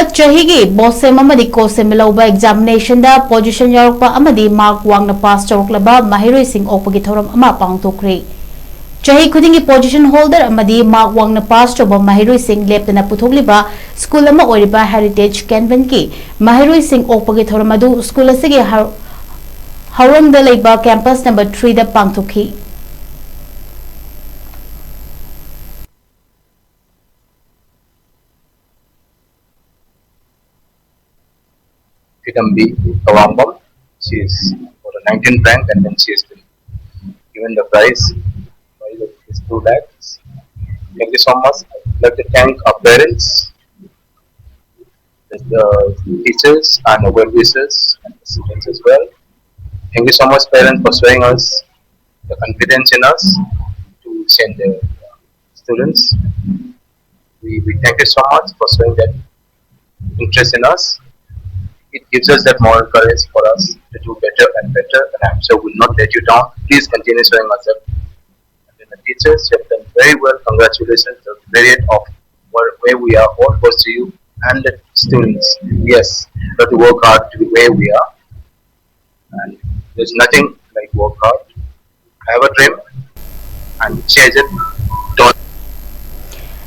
Hantak Chahi gi Bosem Amadi Coshem Louba examination da position Yaorakpa Amadi mark Wangna pass TOURAKLABA MAHEIROI sing OAKPAGI THOURAM ama PANGTHOKKHRE Chahi khudingi position holder Amadi mark Wangna pass toba MAHEIROI sing leptana puthokliba school ama oriba heritage canvan ki MAHEIROI sing OAKPAGI THOURAM adu school asigi Hauram da leiba campus number 3 da PANGTHOKKHRE Item B, Wangna. She is for the 19th rank, and then she has been given the prize of 2 lakhs. Thank you so much. I'd like to thank our parents, the teachers, and the well wishers, and the students as well. Thank you so much, parents, for showing us the confidence in us to send the students. We thank you so much for showing that interest in us. It gives us that moral courage for us to do better and better, and I'm sure we'll not let you down. Please continue showing us that. And then the teachers, you have done very well. Congratulations. The merit of where we are all goes to you and the students. Yes, we have to work hard to be where we are, and there's nothing like work hard. Have a dream and chase it.